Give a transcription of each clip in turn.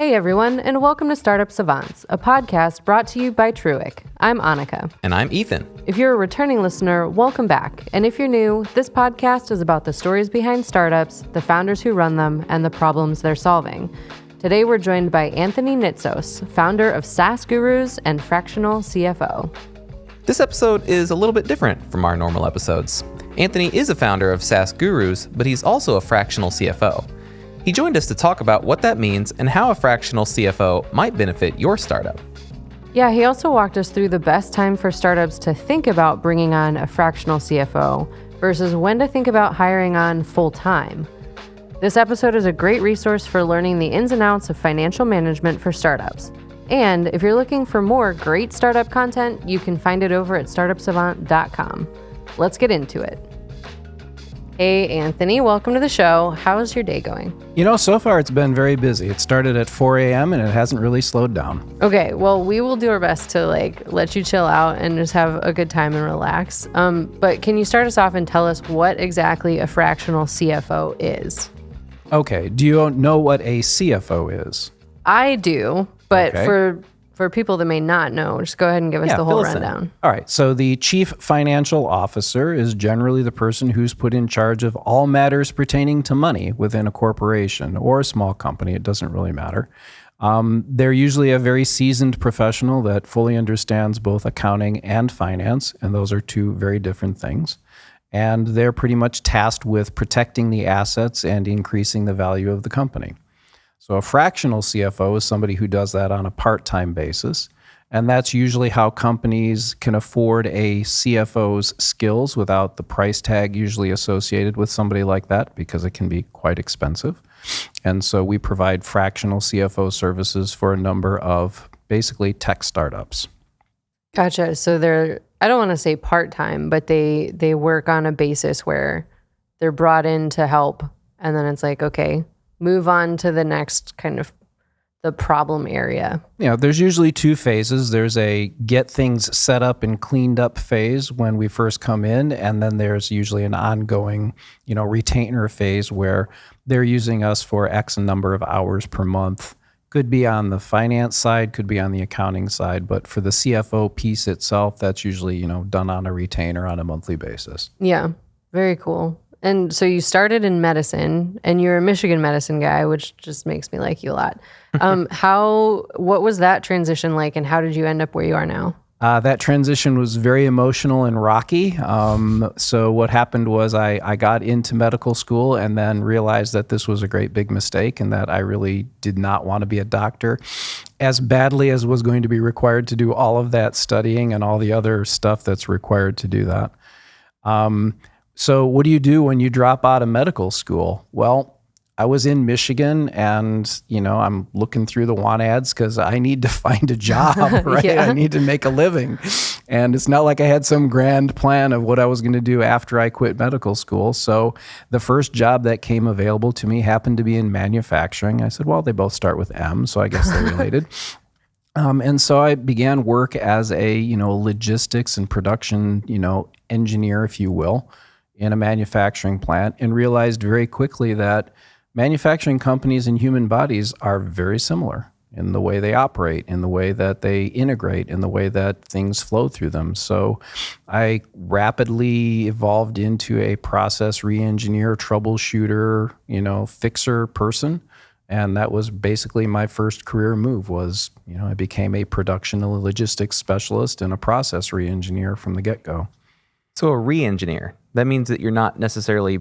Hey everyone, and welcome to Startup Savants, a podcast brought to you by Truic. I'm Annaka. And I'm Ethan. If you're a returning listener, welcome back. And if you're new, this podcast is about the stories behind startups, the founders who run them, and the problems they're solving. Today we're joined by Anthony Nitsos, founder of SaaS Gurus and Fractional CFO. This episode is a little bit different from our normal episodes. Anthony is a founder of SaaS Gurus, but he's also a fractional CFO. He joined us to talk about what that means and how a fractional CFO might benefit your startup. Yeah, he also walked us through the best time for startups to think about bringing on a fractional CFO versus when to think about hiring on full-time. This episode is a great resource for learning the ins and outs of financial management for startups. And if you're looking for more great startup content, you can find it over at startupsavant.com. Let's get into it. Hey, Anthony, welcome to the show. How's your day going? You know, so far it's been very busy. It started at 4 a.m. and it hasn't really slowed down. Okay, well, we will do our best to let you chill out and just have a good time and relax. But can you start us off and tell us what exactly a fractional CFO is? Okay, do you know what a CFO is? I do, but Okay. for people that may not know, just go ahead and give us the whole rundown. All right, so the chief financial officer is generally the person who's put in charge of all matters pertaining to money within a corporation or a small company. It doesn't really matter. They're usually a very seasoned professional that fully understands both accounting and finance, and those are two very different things. And they're pretty much tasked with protecting the assets and increasing the value of the company. So a fractional CFO is somebody who does that on a part-time basis. And that's usually how companies can afford a CFO's skills without the price tag usually associated with somebody like that, because it can be quite expensive. And so we provide fractional CFO services for a number of basically tech startups. Gotcha. So they're, I don't want to say part-time, but they work on a basis where they're brought in to help. And then it's like, okay, move on to the next kind of the problem area. Yeah, there's usually two phases. There's a get things set up and cleaned up phase when we first come in, and then there's usually an ongoing, retainer phase where they're using us for X number of hours per month. Could be on the finance side, could be on the accounting side, but for the CFO piece itself, that's usually, done on a retainer on a monthly basis. Yeah, very cool. And so you started in medicine, and you're a Michigan medicine guy, which just makes me like you a lot. What was that transition like, and how did you end up where you are now? That transition was very emotional and rocky. So what happened was I got into medical school and then realized that this was a great big mistake and that I really did not want to be a doctor as badly as was going to be required to do all of that studying and all the other stuff that's required to do that. So what do you do when you drop out of medical school? Well, I was in Michigan and, I'm looking through the want ads because I need to find a job, right? Yeah. I need to make a living. And it's not like I had some grand plan of what I was going to do after I quit medical school. So the first job that came available to me happened to be in manufacturing. I said, well, they both start with M, so I guess they're related. And so I began work as a, logistics and production, engineer, if you will, in a manufacturing plant, and realized very quickly that manufacturing companies and human bodies are very similar in the way they operate, in the way that they integrate, in the way that things flow through them. So I rapidly evolved into a process re-engineer, troubleshooter, fixer person. And that was basically my first career move was, I became a production and logistics specialist and a process re-engineer from the get-go. So a re-engineer, that means that you're not necessarily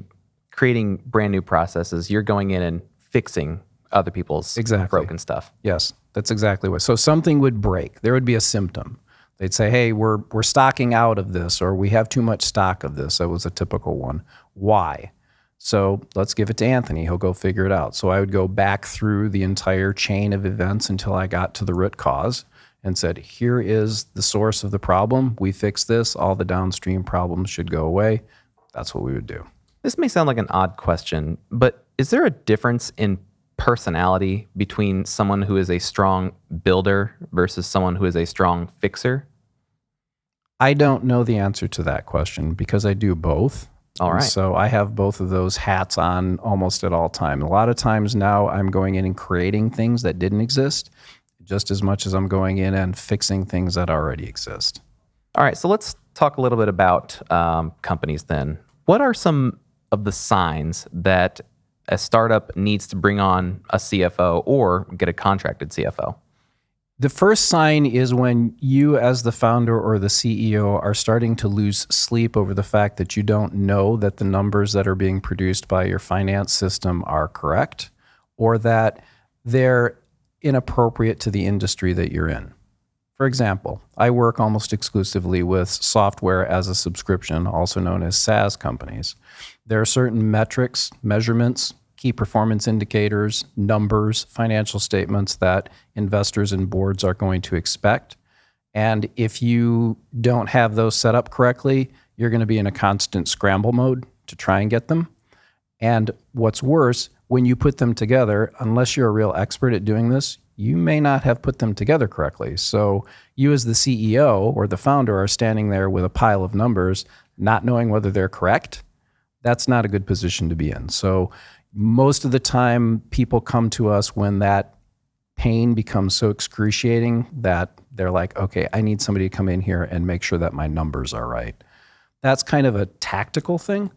creating brand new processes. You're going in and fixing other people's broken stuff. Yes, that's exactly what. So something would break. There would be a symptom. They'd say, hey, we're stocking out of this, or we have too much stock of this. That was a typical one. Why? So let's give it to Anthony. He'll go figure it out. So I would go back through the entire chain of events until I got to the root cause and said, here is the source of the problem. We fix this. All the downstream problems should go away. That's what we would do. This may sound like an odd question, but is there a difference in personality between someone who is a strong builder versus someone who is a strong fixer? I don't know the answer to that question because I do both. All And right. so I have both of those hats on almost at all time. A lot of times now I'm going in and creating things that didn't exist just as much as I'm going in and fixing things that already exist. All right, so let's talk a little bit about companies then. What are some of the signs that a startup needs to bring on a CFO or get a contracted CFO? The first sign is when you, as the founder or the CEO, are starting to lose sleep over the fact that you don't know that the numbers that are being produced by your finance system are correct, or that they're inappropriate to the industry that you're in. For example, I work almost exclusively with software as a subscription, also known as SaaS companies. There are certain metrics, measurements, key performance indicators, numbers, financial statements that investors and boards are going to expect. And if you don't have those set up correctly, you're going to be in a constant scramble mode to try and get them. And what's worse, when you put them together, unless you're a real expert at doing this, you may not have put them together correctly. So you as the CEO or the founder are standing there with a pile of numbers, not knowing whether they're correct. That's not a good position to be in. So most of the time, people come to us when that pain becomes so excruciating that they're like, okay, I need somebody to come in here and make sure that my numbers are right. That's kind of a tactical thing.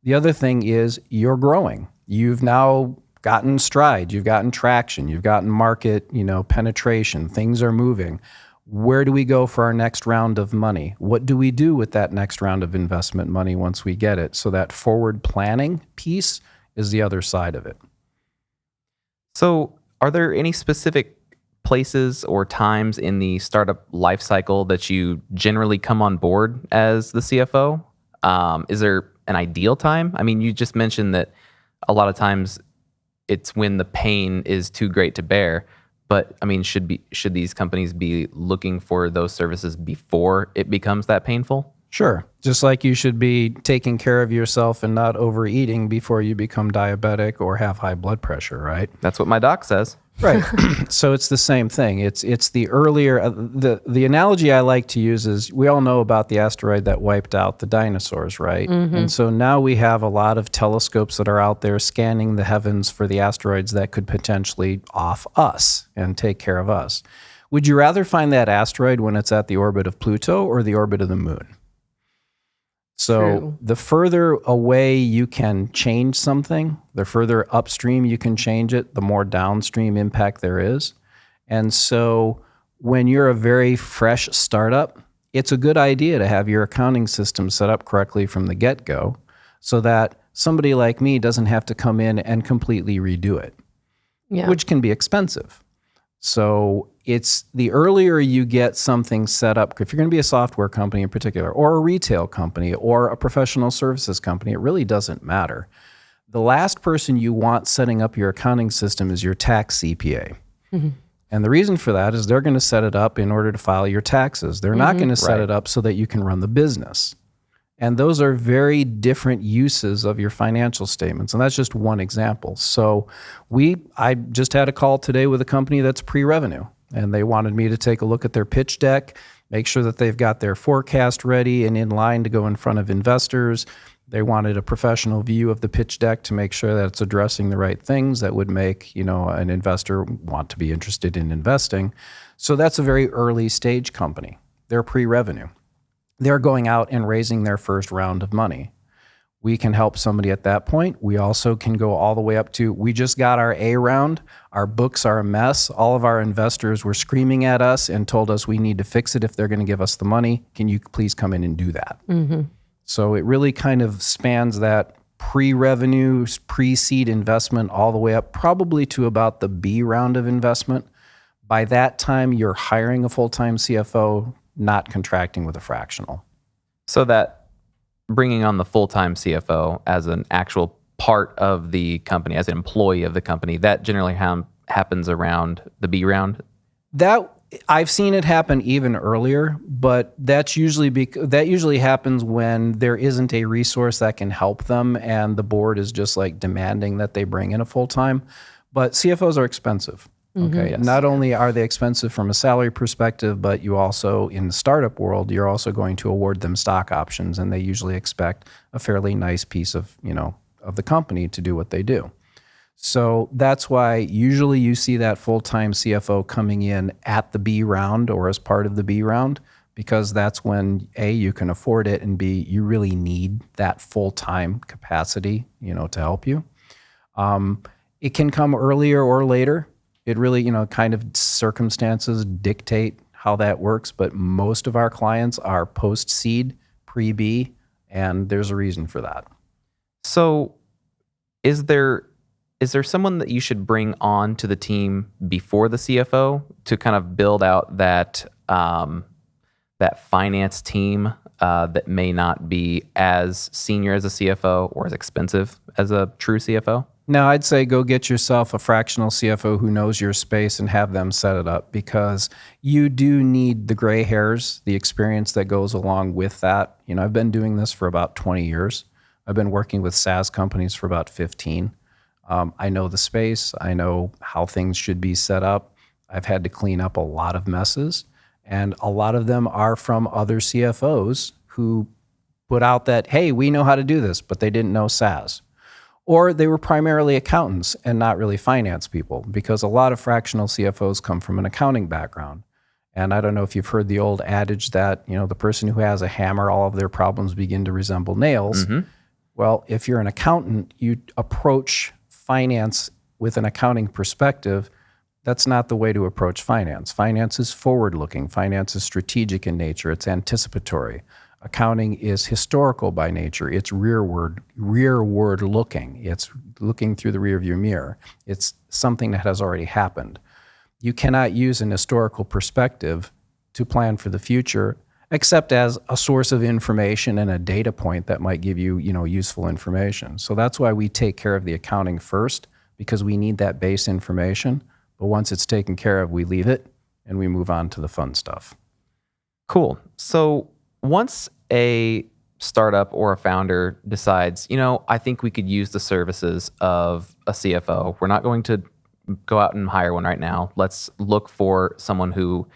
The other thing is you're growing. You've now gotten stride, you've gotten traction, you've gotten market, penetration, things are moving. Where do we go for our next round of money? What do we do with that next round of investment money once we get it? So that forward planning piece is the other side of it. So are there any specific places or times in the startup life cycle that you generally come on board as the CFO? Is there an ideal time? I mean, you just mentioned that a lot of times it's when the pain is too great to bear. But I mean, should these companies be looking for those services before it becomes that painful? Sure. Just like you should be taking care of yourself and not overeating before you become diabetic or have high blood pressure, right? That's what my doc says. Right. So it's the same thing. It's the earlier, the analogy I like to use is we all know about the asteroid that wiped out the dinosaurs, right? Mm-hmm. And so now we have a lot of telescopes that are out there scanning the heavens for the asteroids that could potentially off us and take care of us. Would you rather find that asteroid when it's at the orbit of Pluto or the orbit of the moon? So True. the further away you can change something, the further upstream you can change it, the more downstream impact there is. And so when you're a very fresh startup, it's a good idea to have your accounting system set up correctly from the get-go so that somebody like me doesn't have to come in and completely redo it, which can be expensive. So it's the earlier you get something set up, if you're going to be a software company in particular, or a retail company, or a professional services company, it really doesn't matter. The last person you want setting up your accounting system is your tax CPA. Mm-hmm. And the reason for that is they're going to set it up in order to file your taxes. They're not going to set it up so that you can run the business. And those are very different uses of your financial statements. And that's just one example. So I just had a call today with a company that's pre-revenue. And they wanted me to take a look at their pitch deck, make sure that they've got their forecast ready and in line to go in front of investors. They wanted a professional view of the pitch deck to make sure that it's addressing the right things that would make, an investor want to be interested in investing. So that's a very early stage company. They're pre-revenue. They're going out and raising their first round of money. We can help somebody at that point. We also can go all the way up to, we just got our A round. Our books are a mess. All of our investors were screaming at us and told us we need to fix it if they're going to give us the money. Can you please come in and do that? Mm-hmm. So it really kind of spans that pre-revenue, pre-seed investment all the way up probably to about the B round of investment. By that time, you're hiring a full-time CFO, not contracting with a fractional. So that bringing on the full-time CFO as an actual part of the company, as an employee of the company, that generally happens around the B round? That I've seen it happen even earlier, but that usually happens when there isn't a resource that can help them and the board is just like demanding that they bring in a full-time. But CFOs are expensive. Okay. Yes. Not only are they expensive from a salary perspective, but you also, in the startup world, you're also going to award them stock options, and they usually expect a fairly nice piece of, of the company to do what they do. So that's why usually you see that full-time CFO coming in at the B round or as part of the B round, because that's when A, you can afford it, and B, you really need that full-time capacity, to help you. It can come earlier or later. It really, kind of circumstances dictate how that works, but most of our clients are post-seed, pre-B, and there's a reason for that. So is there someone that you should bring on to the team before the CFO to kind of build out that that finance team that may not be as senior as a CFO or as expensive as a true CFO? No, I'd say go get yourself a fractional CFO who knows your space and have them set it up, because you do need the gray hairs, the experience that goes along with that. I've been doing this for about 20 years. I've been working with SaaS companies for about 15. I know the space. I know how things should be set up. I've had to clean up a lot of messes, and a lot of them are from other CFOs who put out that, hey, we know how to do this, but they didn't know SaaS. Or they were primarily accountants and not really finance people, because a lot of fractional CFOs come from an accounting background. And I don't know if you've heard the old adage that, the person who has a hammer, all of their problems begin to resemble nails. Mm-hmm. Well, if you're an accountant, you approach finance with an accounting perspective. That's not the way to approach finance. Finance is forward-looking. Finance is strategic in nature. It's anticipatory. Accounting is historical by nature. It's rearward looking. It's looking through the rearview mirror. It's something that has already happened. You cannot use an historical perspective to plan for the future, except as a source of information and a data point that might give you, useful information. So that's why we take care of the accounting first, because we need that base information. But once it's taken care of, we leave it and we move on to the fun stuff. Cool. So once a startup or a founder decides, I think we could use the services of a CFO, we're not going to go out and hire one right now. Let's look for someone who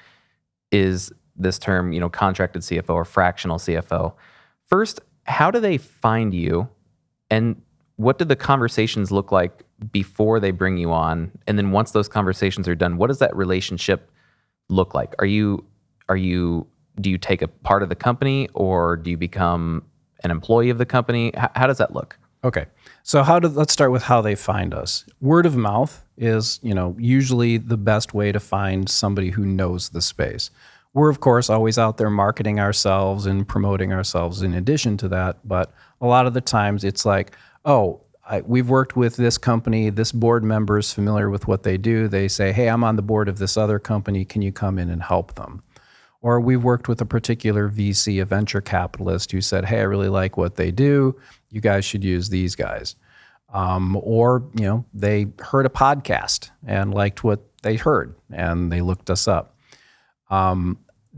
is this term, contracted CFO or fractional CFO. First, how do they find you? And what do the conversations look like before they bring you on? And then once those conversations are done, what does that relationship look like? Do you take a part of the company, or do you become an employee of the company? How does that look? Okay. So let's start with how they find us. Word of mouth is, usually the best way to find somebody who knows the space. We're, of course, always out there marketing ourselves and promoting ourselves in addition to that. But a lot of the times it's like, we've worked with this company, this board member is familiar with what they do. They say, hey, I'm on the board of this other company. Can you come in and help them? Or we've worked with a particular VC, a venture capitalist, who said, hey, I really like what they do. You guys should use these guys. Or they heard a podcast and liked what they heard, and they looked us up.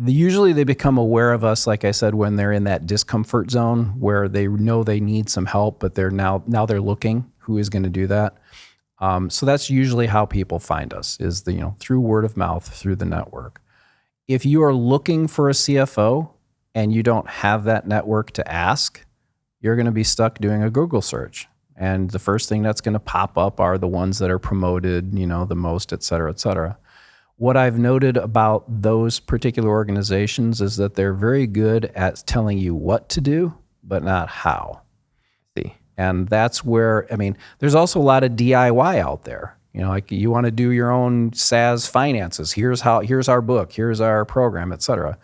Usually they become aware of us, like I said, when they're in that discomfort zone where they know they need some help, but they're now they're looking who is going to do that. So that's usually how people find us, is through word of mouth, through the network. If you are looking for a CFO and you don't have that network to ask, you're going to be stuck doing a Google search. And the first thing that's going to pop up are the ones that are promoted, the most, et cetera, et cetera. What I've noted about those particular organizations is that they're very good at telling you what to do, but not how. See. And that's where, there's also a lot of DIY out there. Like you want to do your own SaaS finances. Here's our book, here's our program, et cetera.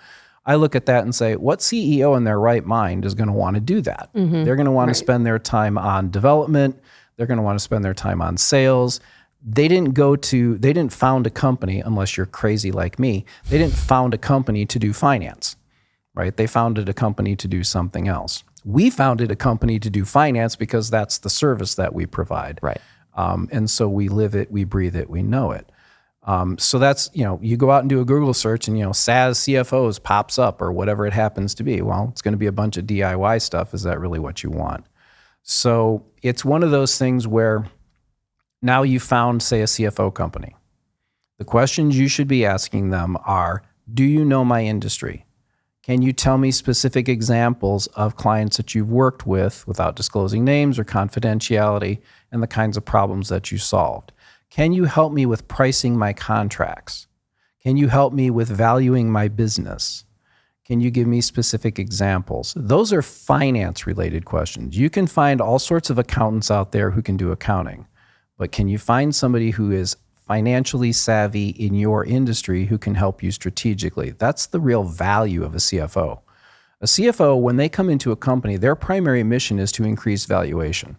I look at that and say, what CEO in their right mind is going to want to do that? Mm-hmm. They're going to want to spend their time on development. They're going to want to spend their time on sales. They didn't found a company, unless you're crazy like me, they didn't found a company to do finance, right? They founded a company to do something else. We founded a company to do finance because that's the service that we provide. Right. And so we live it, we breathe it, we know it. So that's, you go out and do a Google search and, SaaS CFOs pops up or whatever it happens to be. Well, it's going to be a bunch of DIY stuff. Is that really what you want? So it's one of those things where now you found, say, a CFO company. The questions you should be asking them are, do you know my industry? Can you tell me specific examples of clients that you've worked with without disclosing names or confidentiality and the kinds of problems that you solved? Can you help me with pricing my contracts? Can you help me with valuing my business? Can you give me specific examples? Those are finance-related questions. You can find all sorts of accountants out there who can do accounting, but can you find somebody who is financially savvy in your industry who can help you strategically? That's the real value of a CFO. A CFO, when they come into a company, their primary mission is to increase valuation.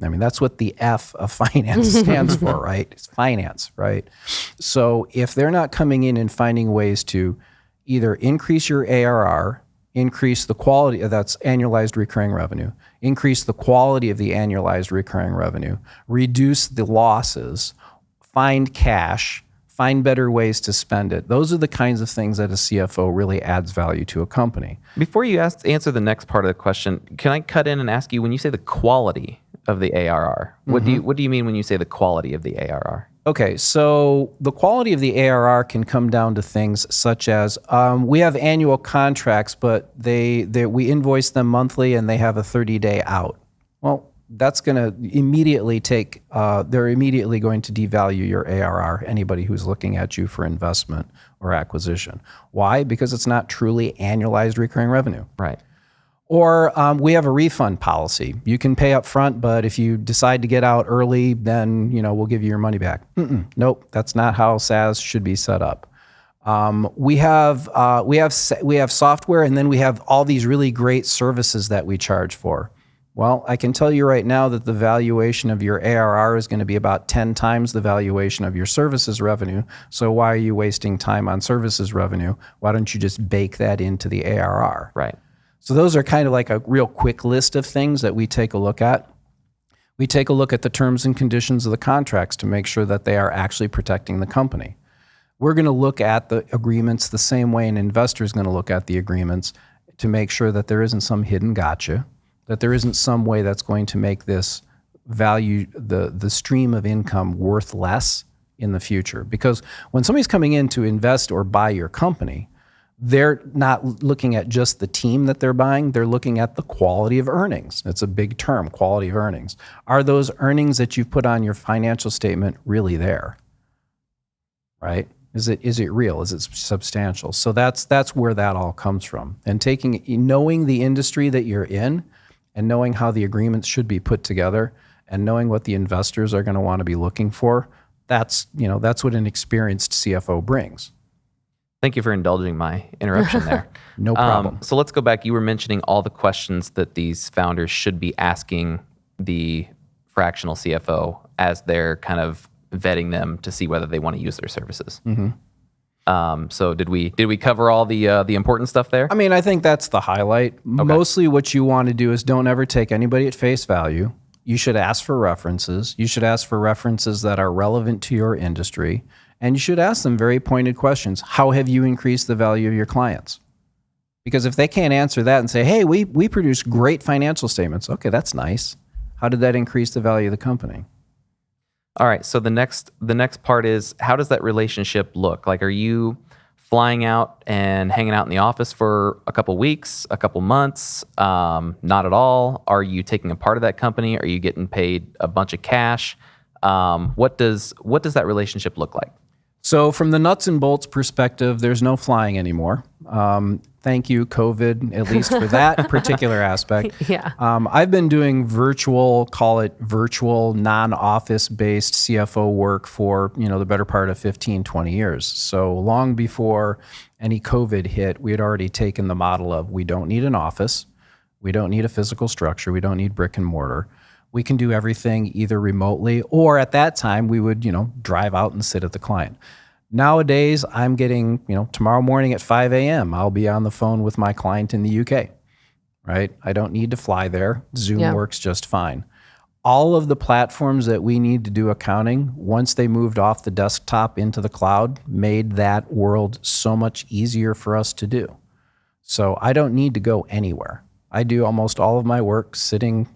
I mean, that's what the F of finance stands for, right? It's finance, right? So if they're not coming in and finding ways to either increase your ARR, increase the quality, that's annualized recurring revenue, increase the quality of the annualized recurring revenue, reduce the losses, find cash, find better ways to spend it. Those are the kinds of things that a CFO really adds value to a company. Before you answer the next part of the question, can I cut in and ask you, when you say the quality of the ARR, what do you mean when you say the quality of the ARR? Okay, so the quality of the ARR can come down to things such as we have annual contracts, but we invoice them monthly and they have a 30-day out. Well, that's going to immediately they're immediately going to devalue your ARR, anybody who's looking at you for investment or acquisition. Why? Because it's not truly annualized recurring revenue. Right. Or we have a refund policy. You can pay up front, but if you decide to get out early, then we'll give you your money back. Nope, that's not how SaaS should be set up. We have software, and then we have all these really great services that we charge for. Well, I can tell you right now that the valuation of your ARR is going to be about 10 times the valuation of your services revenue. So why are you wasting time on services revenue? Why don't you just bake that into the ARR? Right. So those are kind of like a real quick list of things that we take a look at. We take a look at the terms and conditions of the contracts to make sure that they are actually protecting the company. We're going to look at the agreements the same way an investor is going to look at the agreements to make sure that there isn't some hidden gotcha, that there isn't some way that's going to make this value, the stream of income, worth less in the future. Because when somebody's coming in to invest or buy your company, they're not looking at just the team that they're buying. They're looking at the quality of earnings. It's a big term, quality of earnings. Are those earnings that you've put on your financial statement really there? Right? Is it real? Is it substantial? So that's where that all comes from. And knowing the industry that you're in and knowing how the agreements should be put together and knowing what the investors are going to want to be looking for, that's what an experienced CFO brings. Thank you for indulging my interruption there. No problem. So let's go back. You were mentioning all the questions that these founders should be asking the fractional CFO as they're kind of vetting them to see whether they want to use their services. So did we cover all the important stuff there? I mean, I think that's the highlight. Okay. Mostly what you want to do is don't ever take anybody at face value. You should ask for references. You should ask for references that are relevant to your industry. And you should ask them very pointed questions. How have you increased the value of your clients? Because if they can't answer that and say, hey, we produce great financial statements. Okay, that's nice. How did that increase the value of the company? All right, so the next part is, how does that relationship look? Like, are you flying out and hanging out in the office for a couple weeks, a couple months? Not at all. Are you taking a part of that company? Are you getting paid a bunch of cash? What does that relationship look like? So from the nuts and bolts perspective, there's no flying anymore. Thank you, COVID, at least for that particular aspect. Yeah. I've been doing call it virtual, non-office-based CFO work for, the better part of 15, 20 years. So long before any COVID hit, we had already taken the model of we don't need an office, we don't need a physical structure, we don't need brick and mortar. We can do everything either remotely or at that time we would, drive out and sit at the client. Nowadays, I'm getting, tomorrow morning at 5 a.m., I'll be on the phone with my client in the UK, right? I don't need to fly there. Zoom works just fine. All of the platforms that we need to do accounting, once they moved off the desktop into the cloud, made that world so much easier for us to do. So I don't need to go anywhere. I do almost all of my work sitting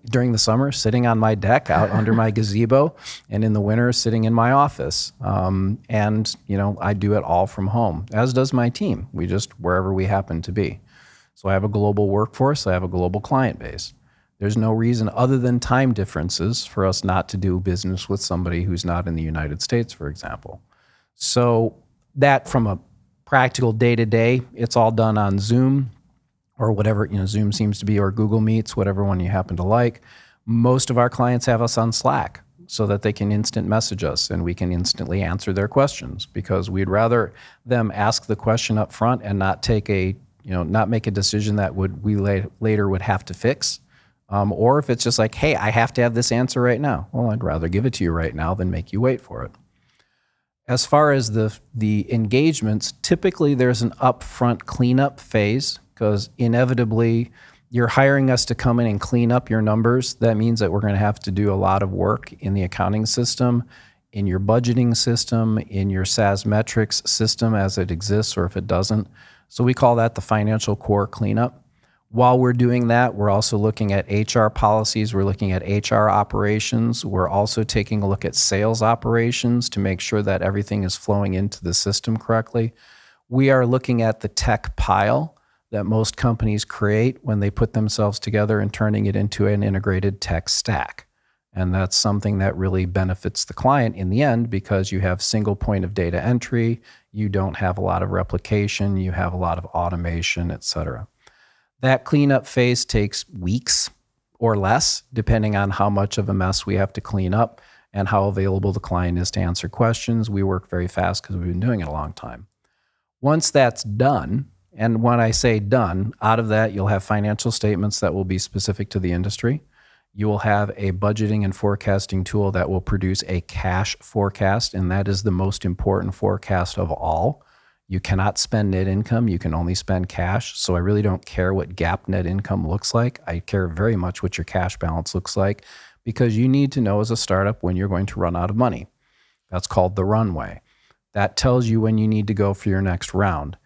during the summer, sitting on my deck out under my gazebo, and in the winter, sitting in my office. And I do it all from home, as does my team. We just wherever we happen to be. So I have a global workforce. I have a global client base. There's no reason other than time differences for us not to do business with somebody who's not in the United States, for example. So that from a practical day-to-day, it's all done on Zoom or whatever, Zoom seems to be, or Google Meets, whatever one you happen to like. Most of our clients have us on Slack so that they can instant message us and we can instantly answer their questions, because we'd rather them ask the question up front and not not make a decision that we later would have to fix. Or if it's just like, hey, I have to have this answer right now. Well, I'd rather give it to you right now than make you wait for it. As far as the engagements, typically there's an upfront cleanup phase, because inevitably you're hiring us to come in and clean up your numbers. That means that we're going to have to do a lot of work in the accounting system, in your budgeting system, in your SaaS metrics system as it exists or if it doesn't. So we call that the financial core cleanup. While we're doing that, we're also looking at HR policies. We're looking at HR operations. We're also taking a look at sales operations to make sure that everything is flowing into the system correctly. We are looking at the tech pile that most companies create when they put themselves together and turning it into an integrated tech stack. And that's something that really benefits the client in the end, because you have single point of data entry, you don't have a lot of replication, you have a lot of automation, et cetera. That cleanup phase takes weeks or less, depending on how much of a mess we have to clean up and how available the client is to answer questions. We work very fast because we've been doing it a long time. Once that's done, and when I say done, out of that, you'll have financial statements that will be specific to the industry. You will have a budgeting and forecasting tool that will produce a cash forecast, and that is the most important forecast of all. You cannot spend net income. You can only spend cash. So I really don't care what GAAP net income looks like. I care very much what your cash balance looks like, because you need to know as a startup when you're going to run out of money. That's called the runway. That tells you when you need to go for your next round.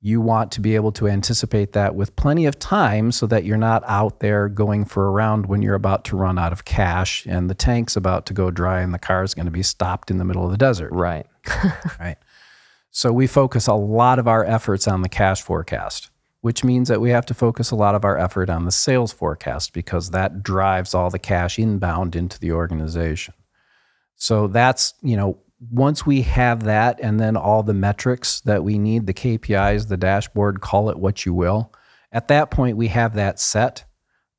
You want to be able to anticipate that with plenty of time so that you're not out there going for a round when you're about to run out of cash and the tank's about to go dry and the car is going to be stopped in the middle of the desert. Right. Right. So we focus a lot of our efforts on the cash forecast, which means that we have to focus a lot of our effort on the sales forecast, because that drives all the cash inbound into the organization. So that's, once we have that, and then all the metrics that we need, the KPIs, the dashboard, call it what you will, at that point we have that set.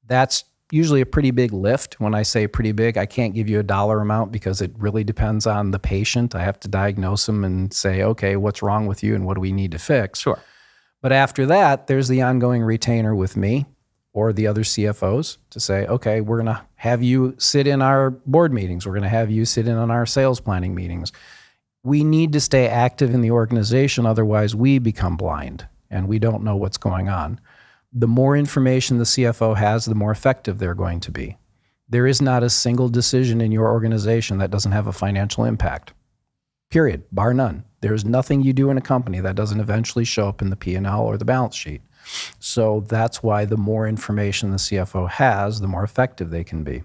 That's usually a pretty big lift. When I say pretty big, I can't give you a dollar amount because it really depends on the patient. I have to diagnose them and say, okay, what's wrong with you and what do we need to fix? Sure. But after that, there's the ongoing retainer with me or the other CFOs to say, okay, we're going to have you sit in our board meetings. We're going to have you sit in on our sales planning meetings. We need to stay active in the organization. Otherwise, we become blind and we don't know what's going on. The more information the CFO has, the more effective they're going to be. There is not a single decision in your organization that doesn't have a financial impact. Period. Bar none. There's nothing you do in a company that doesn't eventually show up in the P&L or the balance sheet. So that's why the more information the CFO has, the more effective they can be.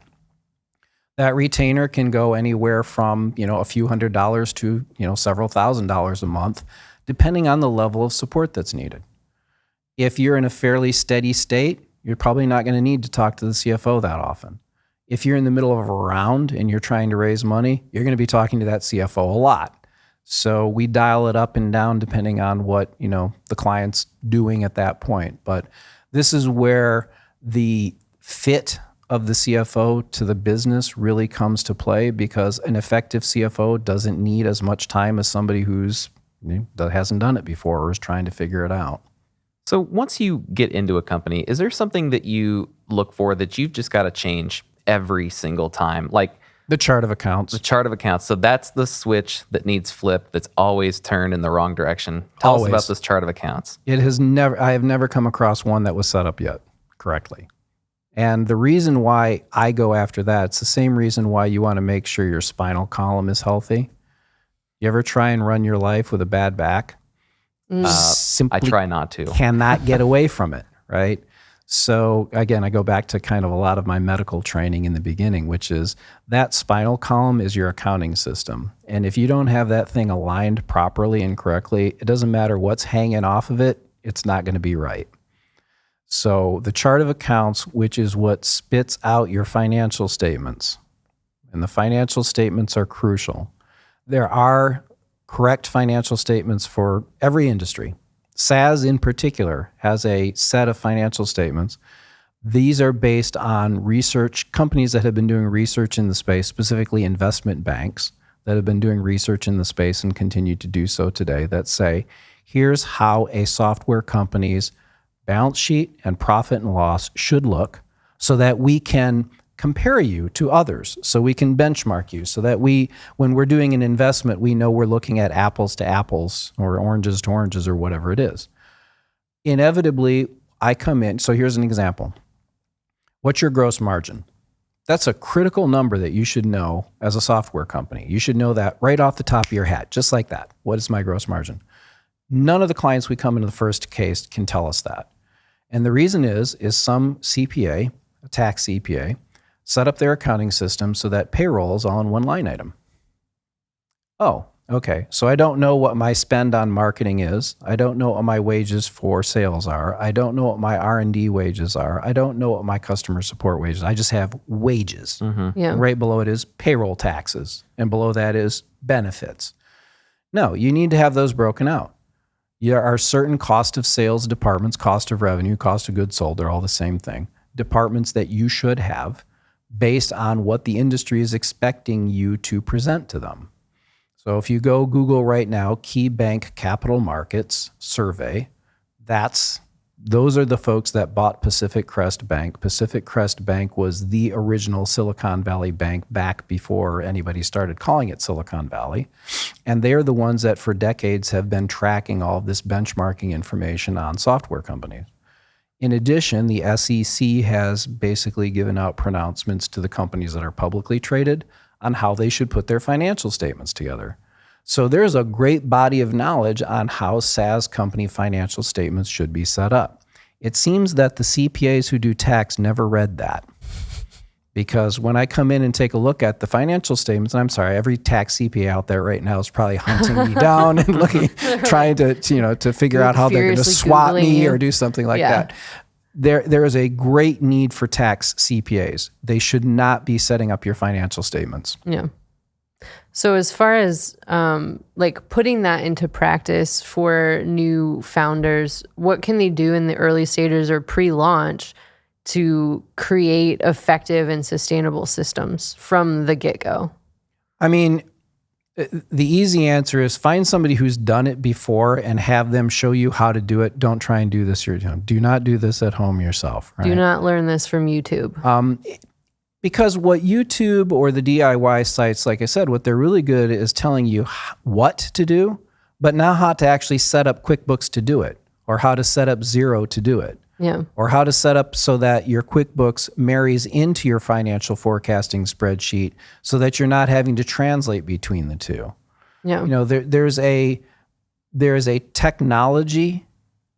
That retainer can go anywhere from, a few $100s to, several $1,000s a month, depending on the level of support that's needed. If you're in a fairly steady state, you're probably not going to need to talk to the CFO that often. If you're in the middle of a round and you're trying to raise money, you're going to be talking to that CFO a lot. So we dial it up and down depending on what, the client's doing at that point. But this is where the fit of the CFO to the business really comes to play, because an effective CFO doesn't need as much time as somebody that hasn't done it before or is trying to figure it out. So once you get into a company, is there something that you look for that you've just got to change every single time? Like the chart of accounts. The chart of accounts. So that's the switch that needs flipped, that's always turned in the wrong direction. Tell us about this chart of accounts. I have never come across one that was set up yet correctly. And the reason why I go after that, it's the same reason why you want to make sure your spinal column is healthy. You ever try and run your life with a bad back? I try not to. Cannot get away from it, right? So again, I go back to kind of a lot of my medical training in the beginning, which is that spinal column is your accounting system. And if you don't have that thing aligned properly and correctly, it doesn't matter what's hanging off of it, it's not going to be right. So the chart of accounts, which is what spits out your financial statements, and the financial statements are crucial. There are correct financial statements for every industry. SaaS in particular has a set of financial statements. These are based on research, companies that have been doing research in the space, specifically investment banks that have been doing research in the space and continue to do so today, that say, here's how a software company's balance sheet and profit and loss should look so that we can compare you to others, so we can benchmark you, so that when we're doing an investment, we know we're looking at apples to apples or oranges to oranges or whatever it is. Inevitably, I come in. So here's an example. What's your gross margin? That's a critical number that you should know as a software company. You should know that right off the top of your head, just like that. What is my gross margin? None of the clients we come into the first case can tell us that. And the reason is some CPA, a tax CPA, set up their accounting system so that payroll is all in one line item. Oh, okay. So I don't know what my spend on marketing is. I don't know what my wages for sales are. I don't know what my R&D wages are. I don't know what my customer support wages are. I just have wages. Mm-hmm. Yeah. And right below it is payroll taxes. And below that is benefits. No, you need to have those broken out. There are certain cost of sales departments, cost of revenue, cost of goods sold. They're all the same thing. Departments that you should have based on what the industry is expecting you to present to them. So if you go Google right now, KeyBank Capital Markets Survey, those are the folks that bought Pacific Crest Bank. Pacific Crest Bank was the original Silicon Valley bank back before anybody started calling it Silicon Valley. And they're the ones that for decades have been tracking all of this benchmarking information on software companies. In addition, the SEC has basically given out pronouncements to the companies that are publicly traded on how they should put their financial statements together. So there's a great body of knowledge on how SaaS company financial statements should be set up. It seems that the CPAs who do tax never read that. Because when I come in and take a look at the financial statements, and I'm sorry, every tax CPA out there right now is probably hunting me down and looking, trying to figure out how they're going to swat me or do something like that. There is a great need for tax CPAs. They should not be setting up your financial statements. Yeah. So as far as like putting that into practice for new founders, what can they do in the early stages or pre-launch to create effective and sustainable systems from the get-go? I mean, the easy answer is find somebody who's done it before and have them show you how to do it. Don't try and do this yourself. Do not do this at home yourself. Right? Do not learn this from YouTube. Because what YouTube or the DIY sites, like I said, what they're really good is telling you what to do, but not how to actually set up QuickBooks to do it, or how to set up Xero to do it. Yeah. Or how to set up so that your QuickBooks marries into your financial forecasting spreadsheet so that you're not having to translate between the two. Yeah. There's a technology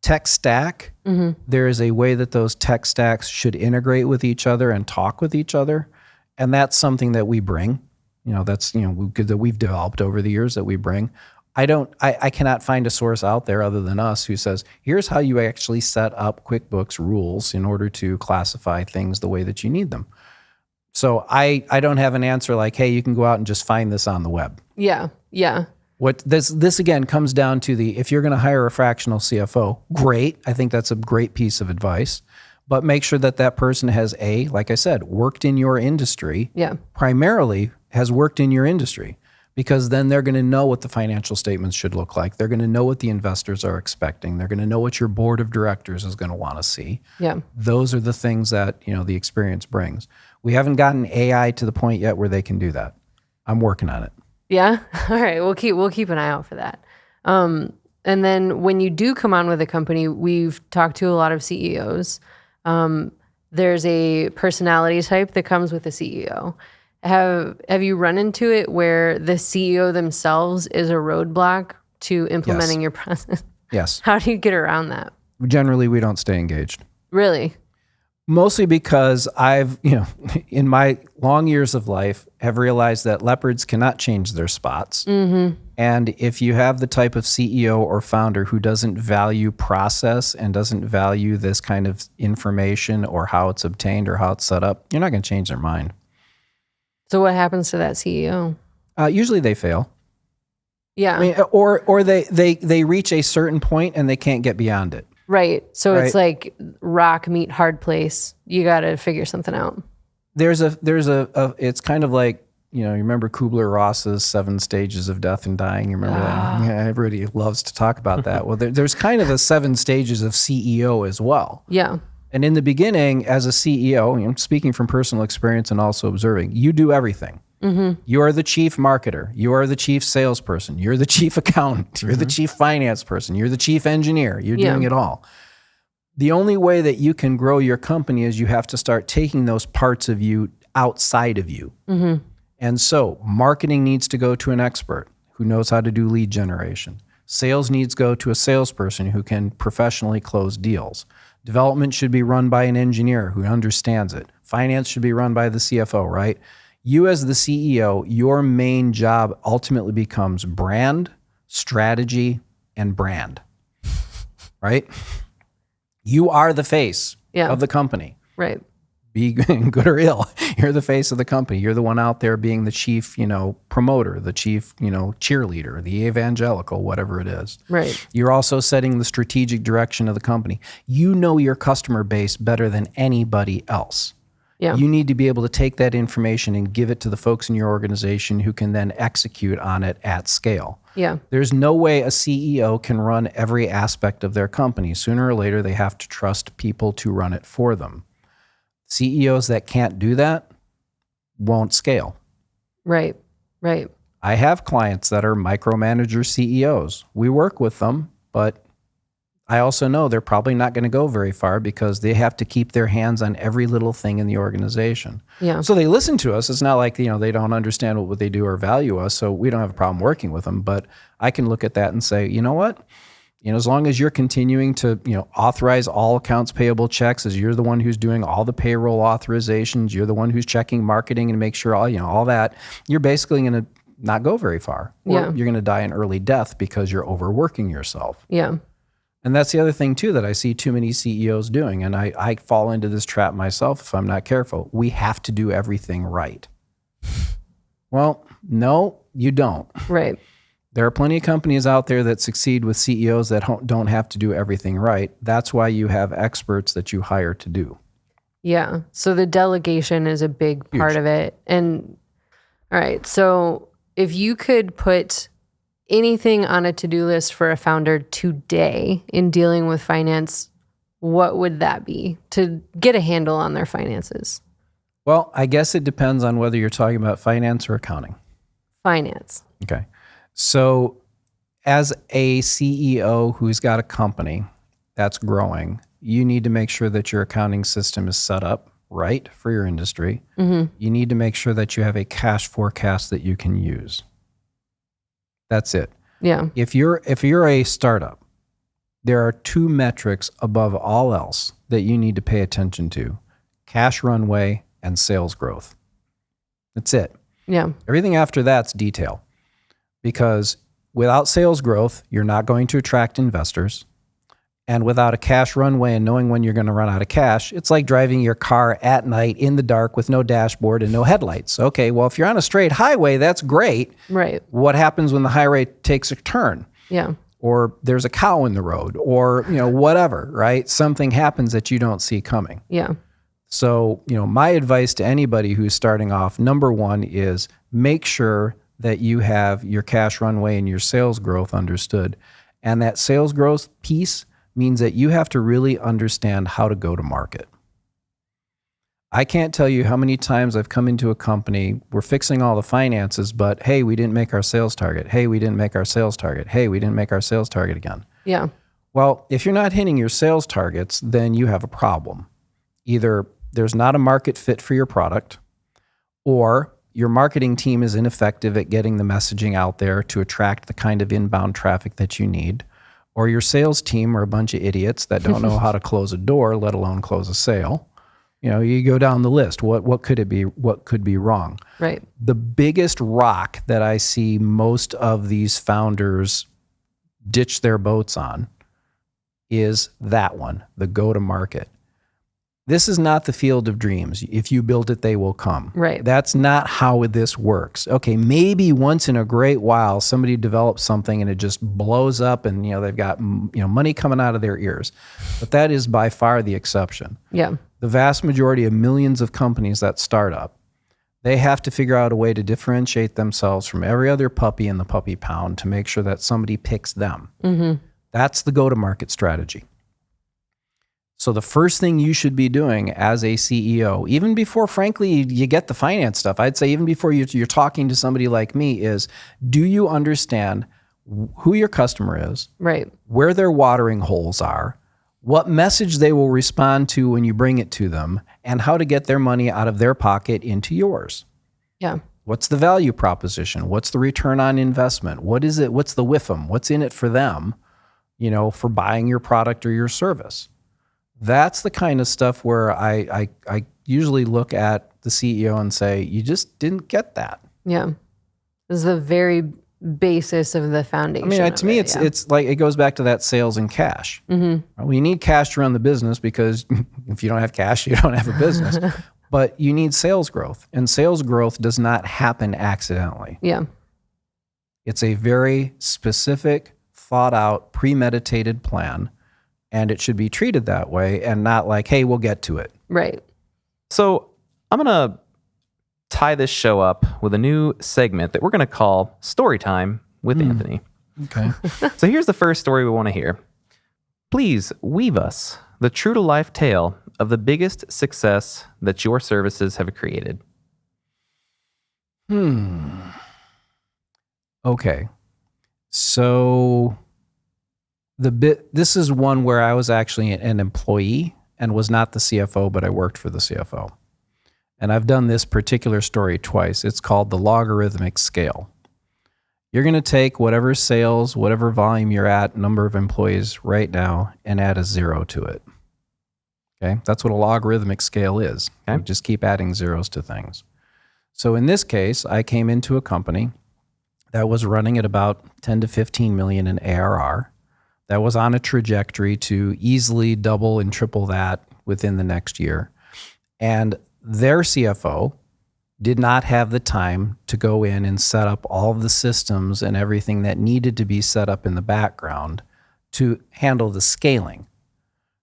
tech stack. Mm-hmm. There is a way that those tech stacks should integrate with each other and talk with each other. And that's something that we bring. That we've developed over the years that we bring. I cannot find a source out there other than us who says, here's how you actually set up QuickBooks rules in order to classify things the way that you need them. So I don't have an answer like, hey, you can go out and just find this on the web. Yeah. Yeah. What this again comes down to if you're going to hire a fractional CFO, great. I think that's a great piece of advice. But make sure that person has like I said, worked in your industry. Yeah. Primarily has worked in your industry. Because then they're going to know what the financial statements should look like. They're going to know what the investors are expecting. They're going to know what your board of directors is going to want to see. Yeah. Those are the things that, the experience brings. We haven't gotten AI to the point yet where they can do that. I'm working on it. Yeah. All right. We'll keep an eye out for that. And then when you do come on with a company, we've talked to a lot of CEOs. There's a personality type that comes with a CEO. Have you run into it where the CEO themselves is a roadblock to implementing your process? Yes. How do you get around that? Generally, we don't stay engaged. Really? Mostly because I've, in my long years of life, have realized that leopards cannot change their spots. Mm-hmm. And if you have the type of CEO or founder who doesn't value process and doesn't value this kind of information or how it's obtained or how it's set up, you're not going to change their mind. So what happens to that CEO? Usually they fail. Yeah. I mean, or they reach a certain point and they can't get beyond it. Right. So Right. it's like rock meet hard place. You got to figure something out. There's a it's kind of like, you remember Kubler-Ross's 7 stages of death and dying. You remember that? Yeah, everybody loves to talk about that. Well, there's kind of the 7 stages of CEO as well. Yeah. And in the beginning, as a CEO, speaking from personal experience and also observing, you do everything. Mm-hmm. You are the chief marketer. You are the chief salesperson. You're the chief accountant. You're the chief finance person. You're the chief engineer. You're doing it all. The only way that you can grow your company is you have to start taking those parts of you outside of you. Mm-hmm. And so marketing needs to go to an expert who knows how to do lead generation. Sales needs to go to a salesperson who can professionally close deals. Development should be run by an engineer who understands it. Finance should be run by the CFO, right? You as the CEO, your main job ultimately becomes brand, strategy, and brand, right? You are the face of the company. Right. Be good or ill. You're the face of the company. You're the one out there being the chief, promoter, the chief, cheerleader, the evangelical, whatever it is. Right. You're also setting the strategic direction of the company. You know your customer base better than anybody else. Yeah. You need to be able to take that information and give it to the folks in your organization who can then execute on it at scale. Yeah. There's no way a CEO can run every aspect of their company. Sooner or later, they have to trust people to run it for them. CEOs that can't do that won't scale. Right. Right. I have clients that are micromanager CEOs. We work with them, but I also know they're probably not going to go very far because they have to keep their hands on every little thing in the organization. Yeah. So they listen to us. It's not like, they don't understand what they do or value us, so we don't have a problem working with them. But I can look at that and say, you know what? As long as you're continuing to, authorize all accounts payable checks, as you're the one who's doing all the payroll authorizations, you're the one who's checking marketing and make sure all that, you're basically going to not go very far. Or you're going to die an early death because you're overworking yourself. Yeah. And that's the other thing, too, that I see too many CEOs doing. And I fall into this trap myself if I'm not careful. We have to do everything right. Well, no, you don't. Right. There are plenty of companies out there that succeed with CEOs that don't have to do everything right. That's why you have experts that you hire to do. Yeah. So the delegation is a big part of it. And all right. So if you could put anything on a to-do list for a founder today in dealing with finance, what would that be to get a handle on their finances? Well, I guess it depends on whether you're talking about finance or accounting. Finance. Okay. So as a CEO who's got a company that's growing, you need to make sure that your accounting system is set up right for your industry. Mm-hmm. You need to make sure that you have a cash forecast that you can use. That's it. Yeah. If you're a startup, there are 2 metrics above all else that you need to pay attention to: cash runway and sales growth. That's it. Yeah. Everything after that's detail. Because without sales growth, you're not going to attract investors. And without a cash runway and knowing when you're going to run out of cash, it's like driving your car at night in the dark with no dashboard and no headlights. Okay, well, if you're on a straight highway, that's great. Right. What happens when the highway takes a turn? Yeah. Or there's a cow in the road, or whatever, right? Something happens that you don't see coming. Yeah. So, my advice to anybody who's starting off, number 1 is make sure that you have your cash runway and your sales growth understood. And that sales growth piece means that you have to really understand how to go to market. I can't tell you how many times I've come into a company, we're fixing all the finances, but hey, we didn't make our sales target. Hey, we didn't make our sales target. Hey, we didn't make our sales target again. Yeah. Well, if you're not hitting your sales targets, then you have a problem. Either there's not a market fit for your product, or your marketing team is ineffective at getting the messaging out there to attract the kind of inbound traffic that you need, or your sales team are a bunch of idiots that don't know how to close a door, let alone close a sale. You go down the list. What could it be? What could be wrong? Right. The biggest rock that I see most of these founders ditch their boats on is that one, the go-to-market. This is not the field of dreams. If you build it, they will come. Right. That's not how this works. Okay, maybe once in a great while, somebody develops something and it just blows up and, they've got, money coming out of their ears. But that is by far the exception. Yeah. The vast majority of millions of companies that start up, they have to figure out a way to differentiate themselves from every other puppy in the puppy pound to make sure that somebody picks them. Mm-hmm. That's the go-to-market strategy. So the first thing you should be doing as a CEO, even before, frankly, you get the finance stuff, I'd say even before you're talking to somebody like me is, do you understand who your customer is, right, where their watering holes are, what message they will respond to when you bring it to them, and how to get their money out of their pocket into yours? Yeah. What's the value proposition? What's the return on investment? What is it? What's the WIFM? What's in it for them, for buying your product or your service? That's the kind of stuff where I usually look at the CEO and say, you just didn't get that. Yeah. This is the very basis of the foundation. I mean, to me, it's like, it goes back to that sales and cash. Mm-hmm. Well, you need cash to run the business because if you don't have cash, you don't have a business. But you need sales growth, and sales growth does not happen accidentally. Yeah. It's a very specific, thought out, premeditated plan. And it should be treated that way and not like, hey, we'll get to it. Right. So I'm going to tie this show up with a new segment that we're going to call Story Time with Anthony. Okay. So here's the first story we want to hear. Please weave us the true-to-life tale of the biggest success that your services have created. Okay. So this is one where I was actually an employee and was not the CFO, but I worked for the CFO. And I've done this particular story twice. It's called the logarithmic scale. You're going to take whatever sales, whatever volume you're at, number of employees right now, and add a 0 to it. Okay? That's what a logarithmic scale is. Okay. You just keep adding zeros to things. So in this case, I came into a company that was running at about 10 to 15 million in ARR. That was on a trajectory to easily double and triple that within the next year. And their CFO did not have the time to go in and set up all of the systems and everything that needed to be set up in the background to handle the scaling,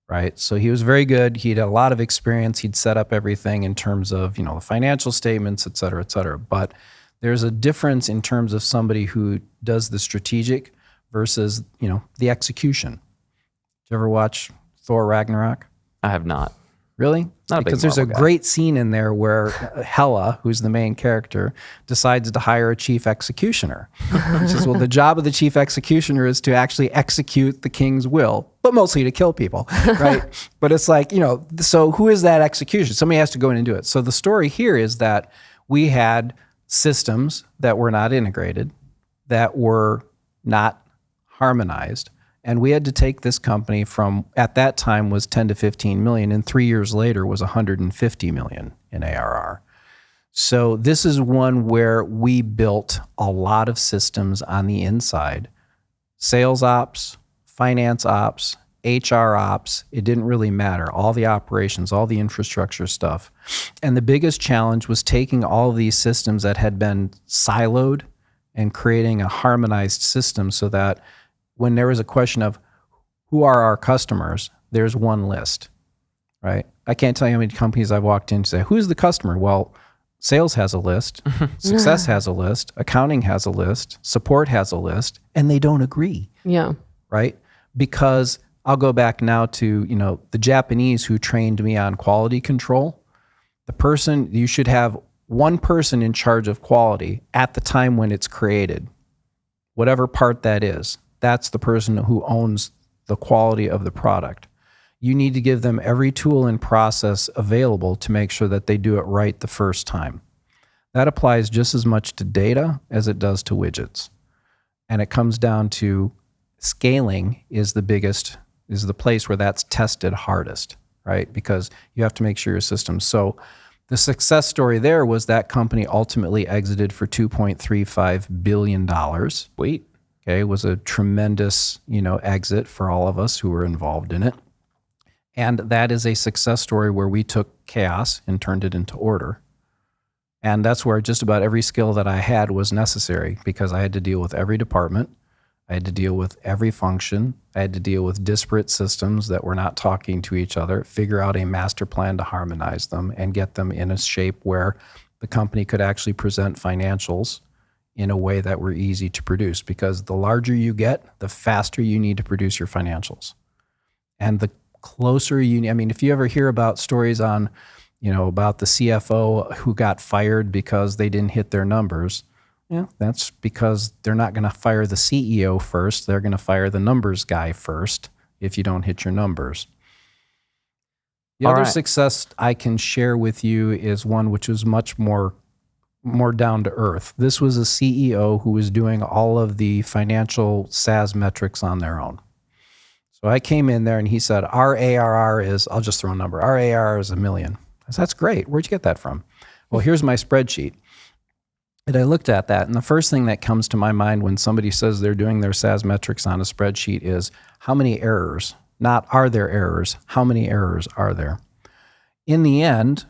right? So he was very good. He had a lot of experience. He'd set up everything in terms of, the financial statements, et cetera, et cetera. But there's a difference in terms of somebody who does the strategic versus, the execution. Did you ever watch Thor Ragnarok? I have not. Really? Not a big because there's a Marvel guy. great scene in there where Hela, who's the main character, decides to hire a chief executioner. She says, well, the job of the chief executioner is to actually execute the king's will, but mostly to kill people, right? But it's like, so who is that execution? Somebody has to go in and do it. So the story here is that we had systems that were not integrated, that were not harmonized. And we had to take this company from, at that time was 10 to 15 million, and 3 years later was 150 million in ARR. So this is one where we built a lot of systems on the inside. Sales ops, finance ops, HR ops, it didn't really matter. All the operations, all the infrastructure stuff. And the biggest challenge was taking all of these systems that had been siloed and creating a harmonized system so that when there was a question of who are our customers, there's one list, right? I can't tell you how many companies I've walked in to say, who's the customer? Well, sales has a list, success has a list, accounting has a list, support has a list, and they don't agree. Yeah. Right? Because I'll go back now to, the Japanese who trained me on quality control. You should have one person in charge of quality at the time when it's created, whatever part that is. That's the person who owns the quality of the product. You need to give them every tool and process available to make sure that they do it right the first time. That applies just as much to data as it does to widgets. And it comes down to scaling is the place where that's tested hardest. right? Because you have to make sure your systems. So the success story there was that company ultimately exited for $2.35 billion. Sweet. Okay, it was a tremendous, exit for all of us who were involved in it. And that is a success story where we took chaos and turned it into order. And that's where just about every skill that I had was necessary, because I had to deal with every department. I had to deal with every function. I had to deal with disparate systems that were not talking to each other, figure out a master plan to harmonize them and get them in a shape where the company could actually present financials in a way that were easy to produce, because the larger you get, the faster you need to produce your financials. And the closer if you ever hear about stories on, about the CFO who got fired because they didn't hit their numbers, that's because they're not going to fire the CEO first. They're going to fire the numbers guy first if you don't hit your numbers. The other success I can share with you is one which is much more down to earth. This was a CEO who was doing all of the financial SaaS metrics on their own. So I came in there and he said, our ARR is, I'll just throw a number, our ARR is $1 million. I said, that's great. Where'd you get that from? Well, here's my spreadsheet. And I looked at that, and the first thing that comes to my mind when somebody says they're doing their SaaS metrics on a spreadsheet is how many errors, not are there errors, how many errors are there? In the end,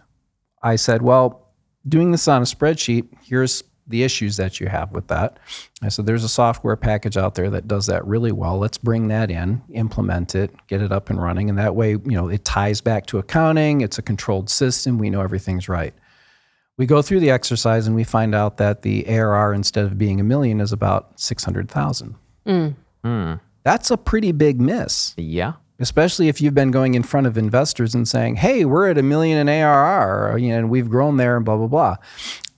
I said, well, doing this on a spreadsheet, here's the issues that you have with that. I said, there's a software package out there that does that really well. Let's bring that in, implement it, get it up and running. And that way, it ties back to accounting. It's a controlled system. We know everything's right. We go through the exercise and we find out that the ARR, instead of being $1 million, is about $600,000. That's a pretty big miss. Yeah. Especially if you've been going in front of investors and saying, hey, we're at $1 million in ARR, and we've grown there and blah, blah, blah.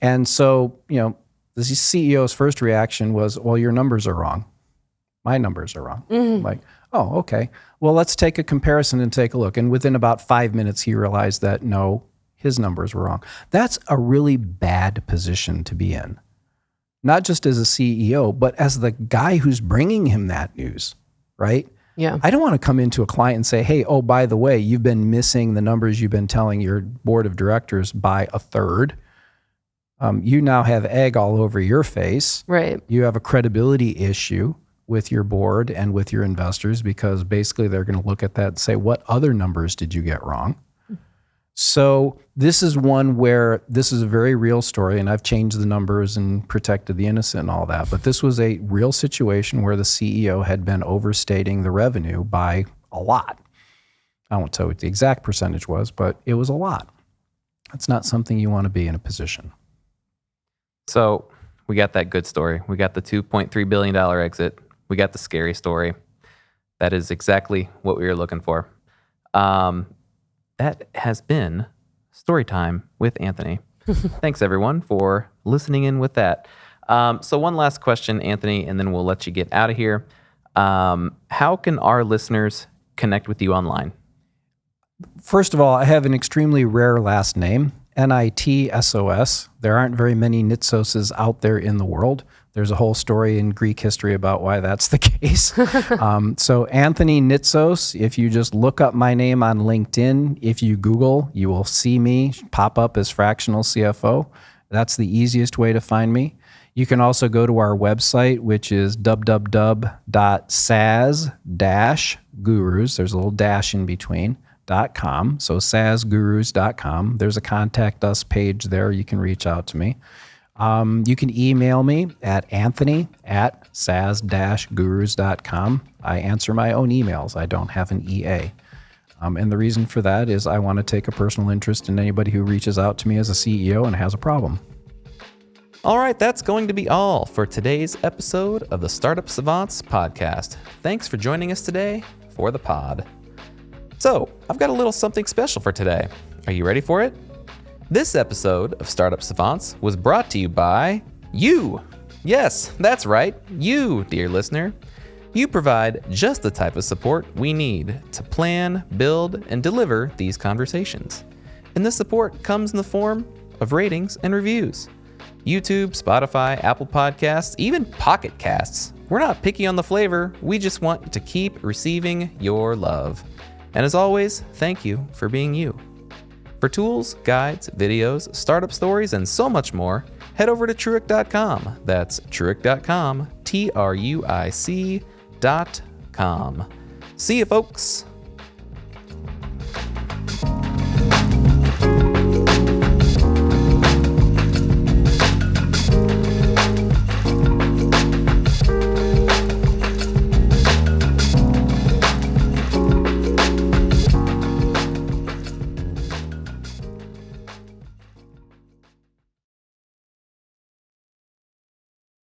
And so, the CEO's first reaction was, well, your numbers are wrong. My numbers are wrong. Like, oh, okay. Well, let's take a comparison and take a look. And within about 5 minutes, he realized that no, his numbers were wrong. That's a really bad position to be in. Not just as a CEO, but as the guy who's bringing him that news, right? Yeah. I don't want to come into a client and say, hey, oh, by the way, you've been missing the numbers you've been telling your board of directors by a third. You now have egg all over your face. Right. You have a credibility issue with your board and with your investors, because basically they're going to look at that and say, what other numbers did you get wrong? So this is one where this is a very real story, and I've changed the numbers and protected the innocent and all that. But this was a real situation where the CEO had been overstating the revenue by a lot. I won't tell you what the exact percentage was, but it was a lot. It's not something you want to be in a position. So we got that good story. We got the $2.3 billion exit. We got the scary story. That is exactly what we were looking for. That has been Story Time with Anthony. Thanks, everyone, for listening in with that. So one last question, Anthony, and then we'll let you get out of here. How can our listeners connect with you online? First of all, I have an extremely rare last name, Nitsos. There aren't very many Nitsoses out there in the world. There's a whole story in Greek history about why that's the case. So Anthony Nitsos, if you just look up my name on LinkedIn, if you Google, you will see me pop up as Fractional CFO. That's the easiest way to find me. You can also go to our website, which is www.SaaS-Gurus. There's a little dash in between. .com. So SaaSGurus.com. There's a contact us page there. You can reach out to me. You can email me at anthony@saas-gurus.com. I answer my own emails. I don't have an EA. And the reason for that is I want to take a personal interest in anybody who reaches out to me as a CEO and has a problem. All right, that's going to be all for today's episode of the Startup Savants podcast. Thanks for joining us today for the pod. So, I've got a little something special for today. Are you ready for it? This episode of Startup Savants was brought to you by you. Yes, that's right, you, dear listener. You provide just the type of support we need to plan, build, and deliver these conversations. And this support comes in the form of ratings and reviews. YouTube, Spotify, Apple Podcasts, even Pocket Casts. We're not picky on the flavor, we just want to keep receiving your love. And as always, thank you for being you. For tools, guides, videos, startup stories, and so much more, head over to truic.com. That's truic.com, TRUIC.com. See you, folks.